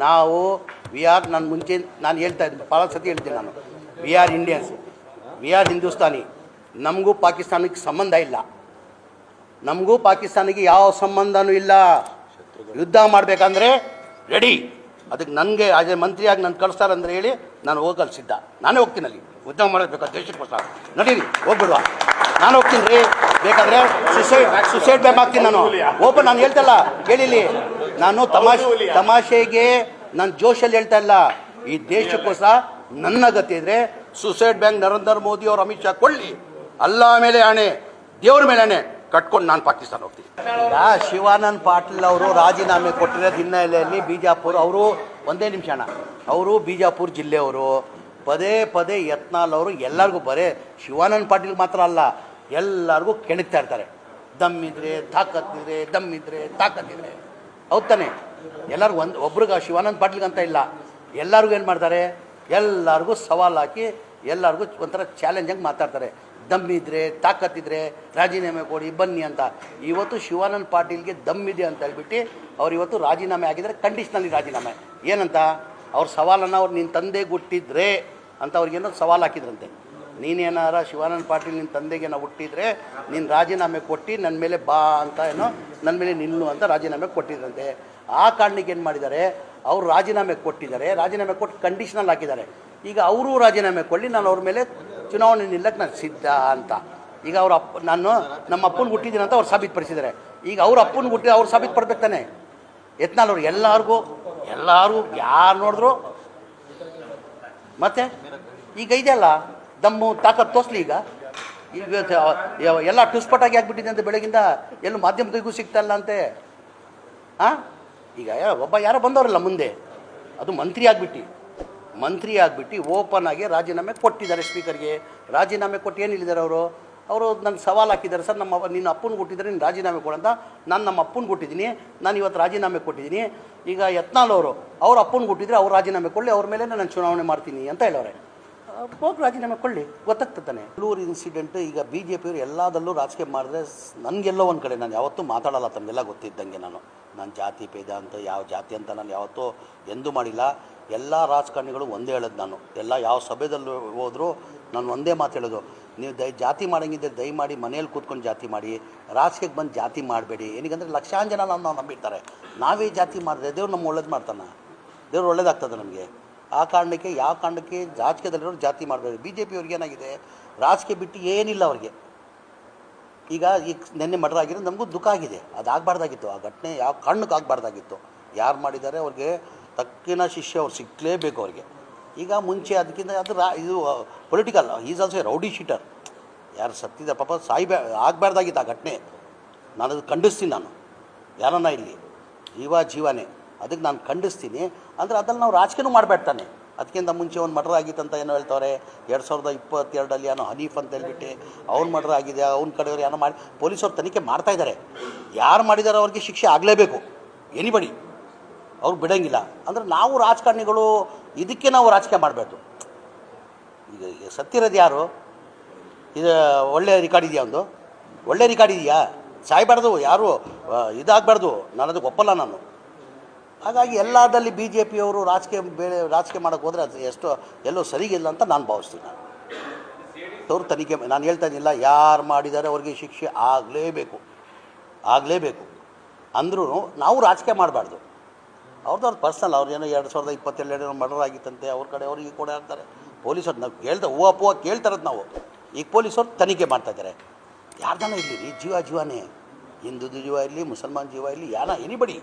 ನಾವು ನಾನು ಮುಂಚೆ ನಾನು ಹೇಳ್ತಾ ಇದ್ದೆ, ಭಾಳ ಸತಿ ಹೇಳ್ತೀನಿ ನಾನು, we are Indians, we are Hindustani. ನಮಗೂ ಪಾಕಿಸ್ತಾನಕ್ಕೆ ಸಂಬಂಧ ಇಲ್ಲ, ನಮಗೂ ಪಾಕಿಸ್ತಾನಿಗೆ ಯಾವ ಸಂಬಂಧನೂ ಇಲ್ಲ. ಯುದ್ಧ ಮಾಡಬೇಕಂದ್ರೆ ರೆಡಿ. ಅದಕ್ಕೆ ನನಗೆ ಅದೇ ಮಂತ್ರಿಯಾಗಿ ನಾನು ಕಳಿಸ್ತಾರಂದ್ರೆ ಹೇಳಿ ನಾನು ಹೋಗಲು ಸಿದ್ಧ. ನಾನೇ ಹೋಗ್ತೀನಿ ಅಲ್ಲಿ ಯುದ್ಧ ಮಾಡಬೇಕು ದೇಶಕ್ಕೋಸ್ಕರ. ನಡೀರಿ ಹೋಗ್ಬಿಡುವ, ನಾನು ಹೋಗ್ತೀನಿ ರೀ. ಬೇಕಾದರೆ ಸುಸೈಡ್ ಬ್ಯಾಮ್ ಆಗ್ತೀನಿ ನಾನು. ಓಪನ್ ನಾನು ಹೇಳ್ತಲ್ಲ, ಕೇಳಿಲಿ, ನಾನು ತಮಾಷೆಗೆ ನಾನು ಜೋಶಲ್ಲಿ ಹೇಳ್ತಾ ಇಲ್ಲ. ಈ ದೇಶಕ್ಕೋಸ್ಕರ ನನ್ನ ಗತಿ ಇದ್ರೆ ಸುಸೈಡ್ ಬ್ಯಾಂಕ್ ನರೇಂದ್ರ ಮೋದಿ ಅವರು ಅಮಿತ್ ಶಾ ಕೊಳ್ಳಿ, ಅಲ್ಲ ಮೇಲೆ ಆಣೆ, ದೇವ್ರ ಮೇಲೆ ಆಣೆ ಕಟ್ಕೊಂಡು ನಾನು ಪಾಕಿಸ್ತಾನ ಹೋಗ್ತೀನಿ. ಈಗ ಶಿವಾನಂದ್ ಪಾಟೀಲ್ ಅವರು ರಾಜೀನಾಮೆ ಕೊಟ್ಟಿರೋದು ಹಿನ್ನೆಲೆಯಲ್ಲಿ ಬಿಜಾಪುರ ಅವರು, ಒಂದೇ ನಿಮಿಷ ಅಣ್ಣ, ಅವರು ಬಿಜಾಪುರ ಜಿಲ್ಲೆಯವರು. ಪದೇ ಪದೇ ಯತ್ನಾಳ್ ಅವರು ಎಲ್ಲರಿಗೂ, ಬರೇ ಶಿವಾನಂದ್ ಪಾಟೀಲ್ ಮಾತ್ರ ಅಲ್ಲ, ಎಲ್ಲರಿಗೂ ಕೆಣಕ್ತಾ ಇರ್ತಾರೆ. ದಮ್ಮಿದ್ರೆ ತಾಕತ್ತಿದ್ರೆ, ದಮ್ಮಿದ್ರೆ ತಾಕತ್ತಿದ್ರೆ. ಹೌದು ತಾನೆ? ಎಲ್ಲರಿಗೂ ಒಬ್ರಿಗೆ ಶಿವಾನಂದ್ ಪಾಟೀಲ್ಗಂತ ಇಲ್ಲ, ಎಲ್ಲರಿಗೂ ಏನು ಮಾಡ್ತಾರೆ, ಎಲ್ಲರಿಗೂ ಸವಾಲು ಹಾಕಿ ಎಲ್ಲರಿಗೂ ಒಂಥರ ಚಾಲೆಂಜಾಗಿ ಮಾತಾಡ್ತಾರೆ. ದಮ್ಮಿದ್ರೆ ತಾಕತ್ತಿದ್ರೆ ರಾಜೀನಾಮೆ ಕೊಡಿ ಬನ್ನಿ ಅಂತ. ಇವತ್ತು ಶಿವಾನಂದ್ ಪಾಟೀಲ್ಗೆ ದಮ್ಮಿದೆ ಅಂತ ಹೇಳ್ಬಿಟ್ಟು ಅವ್ರು ಇವತ್ತು ರಾಜೀನಾಮೆ ಆಗಿದ್ದಾರೆ, ಕಂಡೀಷ್ನಲ್ಲಿ ರಾಜೀನಾಮೆ. ಏನಂತ ಅವ್ರ ಸವಾಲನ್ನು ಅವ್ರು ನಿನ್ನ ತಂದೆ ಹುಟ್ಟಿದ್ರೆ ಅಂತ ಅವ್ರಿಗೇನೋ ಸವಾಲು ಹಾಕಿದ್ರಂತೆ. ನೀನೇನಾರ ಶಿವಾನಂದ್ ಪಾಟೀಲ್ ನಿನ್ನ ತಂದೆಗೇನೋ ಹುಟ್ಟಿದ್ರೆ ನೀನು ರಾಜೀನಾಮೆ ಕೊಟ್ಟು ನನ್ನ ಮೇಲೆ ಬಾ ಅಂತ ಏನೋ, ನನ್ನ ಮೇಲೆ ನಿಲ್ಲು ಅಂತ ರಾಜೀನಾಮೆ ಕೊಟ್ಟಿದ್ರಂತೆ. ಆ ಕಾರಣಕ್ಕೆ ಏನು ಮಾಡಿದ್ದಾರೆ, ಅವರು ರಾಜೀನಾಮೆ ಕೊಟ್ಟಿದ್ದಾರೆ, ರಾಜೀನಾಮೆ ಕೊಟ್ಟು ಕಂಡೀಷ್ನಲ್ ಹಾಕಿದ್ದಾರೆ. ಈಗ ಅವರು ರಾಜೀನಾಮೆ ಕೊಡಲಿ, ನಾನು ಅವ್ರ ಮೇಲೆ ಚುನಾವಣೆ ನಿಲ್ಲಕ್ಕೆ ನಾನು ಸಿದ್ಧ ಅಂತ. ಈಗ ಅವ್ರ ನಾನು ನಮ್ಮ ಅಪ್ಪನ ಹುಟ್ಟಿದ್ದೀನಿ ಅಂತ ಅವ್ರು ಸಾಬೀತುಪಡಿಸಿದ್ದಾರೆ. ಈಗ ಅವ್ರ ಅಪ್ಪನ ಹುಟ್ಟಿ ಅವ್ರು ಸಾಬೀತುಪಡ್ಬೇಕು ತಾನೆ. ಯತ್ನಾಳ್ ಅವ್ರು ಎಲ್ಲರಿಗೂ ಯಾರು ನೋಡಿದ್ರು ಮತ್ತೆ ಈಗ ಇದೆಯಲ್ಲ ದಮ್ಮು ತಾಕತ್ತು ತೋರಿಸ್ಲಿ. ಈಗ ಎಲ್ಲ ಟುಸ್ಪಟಾಗಿ ಆಗ್ಬಿಟ್ಟಿದೆ ಅಂತ ಬೆಳಗಿಂದ ಎಲ್ಲೂ ಮಾಧ್ಯಮದಿಗೂ ಸಿಗ್ತಾಯಿಲ್ಲ ಅಂತೆ. ಈಗ ಯಾರೋ ಬಂದವರಲ್ಲ ಮುಂದೆ, ಅದು ಮಂತ್ರಿ ಆಗಿಬಿಟ್ಟು ಓಪನ್ ಆಗಿ ರಾಜೀನಾಮೆ ಕೊಟ್ಟಿದ್ದಾರೆ ಸ್ಪೀಕರ್ಗೆ. ರಾಜೀನಾಮೆ ಕೊಟ್ಟು ಏನು ಹೇಳಿದ್ದಾರೆ ಅವರು ನನ್ನ ಸವಾಲು ಹಾಕಿದ್ದಾರೆ, ಸರ್ ನಿನ್ನ ಅಪ್ಪನಿಗೆ ಕೊಟ್ಟಿದ್ದಾರೆ, ನೀನು ರಾಜೀನಾಮೆ ಕೊಡಂತ. ನಾನು ನಮ್ಮ ಅಪ್ಪನಿಗೆ ಕೊಟ್ಟಿದ್ದೀನಿ, ನಾನು ಇವತ್ತು ರಾಜೀನಾಮೆ ಕೊಟ್ಟಿದ್ದೀನಿ. ಈಗ ಯತ್ನಾಳ್ ಅವ್ರ ಅಪ್ಪನಿಗೆ ಕೊಟ್ಟಿದ್ರೆ ಅವ್ರು ರಾಜೀನಾಮೆ ಕೊಡಲಿ, ಅವ್ರ ಮೇಲೆ ನಾನು ಚುನಾವಣೆ ಮಾಡ್ತೀನಿ ಅಂತ ಹೇಳೋರೆ. ಹೋಗಿ ರಾಜೀನಾಮೆ ಕೊಡಲಿ, ಗೊತ್ತಾಗ್ತಾನೆ. ಬೆಂಗಳೂರು ಇನ್ಸಿಡೆಂಟ್ ಈಗ ಬಿ ಜೆ ಪಿಯವರು ಎಲ್ಲದಲ್ಲೂ ರಾಜಕೀಯ ಮಾಡಿದ್ರೆ ನನಗೆಲ್ಲೋ ಒಂದು ಕಡೆ, ನಾನು ಯಾವತ್ತೂ ಮಾತಾಡಲ್ಲ, ತಮಗೆಲ್ಲ ಗೊತ್ತಿದ್ದಂಗೆ. ನಾನು ಜಾತಿ ಭೇದ ಅಂತ, ಯಾವ ಜಾತಿ ಅಂತ ನಾನು ಯಾವತ್ತೂ ಎಂದೂ ಮಾಡಿಲ್ಲ. ಎಲ್ಲ ರಾಜಕಾರಣಿಗಳು ಒಂದೇ ಹೇಳೋದು ನಾನು. ಎಲ್ಲ ಯಾವ ಸಭೆದಲ್ಲಿ ಹೋದರೂ ನಾನು ಒಂದೇ ಮಾತು ಹೇಳೋದು, ನೀವು ಜಾತಿ ಮಾಡೋಂಗಿದ್ದರೆ ದಯಮಾಡಿ ಮನೇಲಿ ಕೂತ್ಕೊಂಡು ಜಾತಿ ಮಾಡಿ, ರಾಜಕೀಯಕ್ಕೆ ಬಂದು ಜಾತಿ ಮಾಡಬೇಡಿ. ಏನಕ್ಕಂದರೆ ಲಕ್ಷಾಂತರ ಜನ ನಾವು ನಂಬಿರ್ತಾರೆ. ನಾವೇ ಜಾತಿ ಮಾಡಿದ್ರೆ ದೇವ್ರು ನಮ್ಮ ಒಳ್ಳೇದು ಮಾಡ್ತಾನೆ, ದೇವ್ರು ಒಳ್ಳೇದಾಗ್ತದೆ ನಮಗೆ. ಆ ಕಾರಣಕ್ಕೆ ಯಾವ ಕಾರಣಕ್ಕೆ ರಾಜಕೀಯದಲ್ಲಿರೋರು ಜಾತಿ ಮಾಡಬೇಡಿ. ಬಿ ಜೆ ಪಿಯವ್ರಿಗೆ ಏನಾಗಿದೆ, ರಾಜಕೀಯ ಬಿಟ್ಟು ಏನಿಲ್ಲ ಅವ್ರಿಗೆ. ಈಗ ನೆನ್ನೆ ಮರ್ಡರ್ ಆಗಿರೋದು ನಮಗೂ ದುಃಖ ಆಗಿದೆ, ಅದು ಆಗಬಾರ್ದಾಗಿತ್ತು. ಆ ಘಟನೆ ಯಾವ ಕಾರಣಕ್ಕೆ ಆಗಬಾರ್ದಾಗಿತ್ತು. ಯಾರು ಮಾಡಿದ್ದಾರೆ ಅವ್ರಿಗೆ ತಕ್ಕಿನ ಶಿಷ್ಯ ಅವ್ರು ಸಿಕ್ಕಲೇಬೇಕು ಅವ್ರಿಗೆ. ಈಗ ಮುಂಚೆ ಅದಕ್ಕಿಂತ ಇದು political, is also A rowdy sheeter. ಯಾರು ಸತ್ತಿದ ಪಾಪ ಆಗಬಾರ್ದಾಗಿತ್ತು ಆ ಘಟನೆ. ನಾನು ಅದು ಖಂಡಿಸ್ತೀನಿ. ನಾನು ಯಾರನ್ನ ಇಲ್ಲಿ ಜೀವನೇ, ಅದಕ್ಕೆ ನಾನು ಖಂಡಿಸ್ತೀನಿ. ಅಂದರೆ ಅದ್ರಲ್ಲಿ ನಾವು ರಾಜಕೀಯನೂ ಮಾಡಬೇಡ್ತಾನೆ. ಅದಕ್ಕಿಂತ ಮುಂಚೆ ಒಂದು ಮರ್ಡರ್ ಆಗಿತ್ತಂತ ಏನೋ ಹೇಳ್ತವ್ರೆ, 2022 ಏನೋ ಹನೀಫ್ ಅಂತ ಹೇಳ್ಬಿಟ್ಟು ಅವ್ನು ಮರ್ಡರ್ ಆಗಿದೆ, ಅವ್ನ ಕಡೆಯವ್ರು ಏನೋ ಮಾಡಿ ಪೊಲೀಸವ್ರು ತನಿಖೆ ಮಾಡ್ತಾಯಿದ್ದಾರೆ. ಯಾರು ಮಾಡಿದಾರೋ ಅವ್ರಿಗೆ ಶಿಕ್ಷೆ ಆಗಲೇಬೇಕು, ಎನಿಬಡಿ, ಅವ್ರು ಬಿಡೋಂಗಿಲ್ಲ. ಅಂದರೆ ನಾವು ರಾಜಕಾರಣಿಗಳು ಇದಕ್ಕೆ ನಾವು ರಾಜಕೀಯ ಮಾಡಬಾರ್ದು. ಈಗ ಸತ್ತಿರೋದು ಯಾರು, ಇದು ಒಳ್ಳೆ ರೆಕಾರ್ಡ್ ಇದೆಯಾ, ಒಂದು ಒಳ್ಳೆ ರೆಕಾರ್ಡ್ ಇದೆಯಾ? ಸಾಯ್ಬಾರ್ದು, ಯಾರು ಇದಾಗಬಾರ್ದು. ನಾನು ಅದಕ್ಕೆ ಒಪ್ಪಲ್ಲ ನಾನು. ಹಾಗಾಗಿ ಎಲ್ಲದಲ್ಲಿ ಬಿ ಜೆ ಪಿಯವರು ರಾಜಕೀಯ ಮಾಡೋಕ್ಕೆ ಹೋದರೆ ಅದು ಎಲ್ಲೋ ಸರಿಗಿಲ್ಲ ಅಂತ ನಾನು ಭಾವಿಸ್ತೀನಿ. ಅವ್ರು ತನಿಖೆ, ನಾನು ಹೇಳ್ತಾ ಇದ್ದಿಲ್ಲ, ಯಾರು ಮಾಡಿದ್ದಾರೆ ಅವ್ರಿಗೆ ಶಿಕ್ಷೆ ಆಗಲೇಬೇಕು ಅಂದ್ರೂ ನಾವು ರಾಜಕೀಯ ಮಾಡಬಾರ್ದು. ಅವ್ರದ್ದು ಪರ್ಸನಲ್, ಅವ್ರು ಏನೋ 2022 ಮರ್ಡರ್ ಆಗಿತ್ತಂತೆ, ಅವ್ರ ಕಡೆ ಅವ್ರಿಗೆ ಕೂಡ ಹೇಳ್ತಾರೆ. ಪೊಲೀಸರು ನಾವು ಹೂವು ಕೇಳ್ತಾರದು ನಾವು. ಈಗ ಪೊಲೀಸರು ತನಿಖೆ ಮಾಡ್ತಾಯಿದ್ದಾರೆ. ಯಾರು ಜನ ಇರಲಿ, ಜೀವನೇ, ಹಿಂದೂ ಜೀವ ಇರಲಿ, ಮುಸಲ್ಮಾನ್ ಜೀವ ಇರಲಿ, ಎನಿಬಡಿ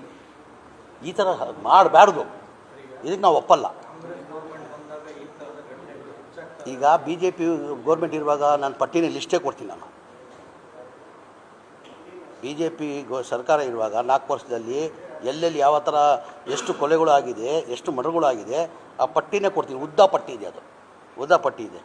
ಈ ಥರ ಮಾಡಬಾರ್ದು. ಇದಕ್ಕೆ ನಾವು ಒಪ್ಪಲ್ಲ. ಈಗ ಬಿ ಜೆ ಪಿ ಗೌರ್ಮೆಂಟ್ ಇರುವಾಗ ನಾನು ಪಟ್ಟಿನ ಲಿಸ್ಟೇ ಕೊಡ್ತೀನಿ. ನಾನು ಬಿ ಜೆ ಪಿ ಸರ್ಕಾರ ಇರುವಾಗ 4 ವರ್ಷದಲ್ಲಿ ಎಲ್ಲೆಲ್ಲಿ ಯಾವ ಥರ ಎಷ್ಟು ಕೊಲೆಗಳು ಆಗಿದೆ, ಎಷ್ಟು ಮರ್ಡರ್ಗಳು ಆಗಿದೆ, ಆ ಪಟ್ಟಿನೇ ಕೊಡ್ತೀನಿ. ಉದ್ದ ಪಟ್ಟಿ ಇದೆ.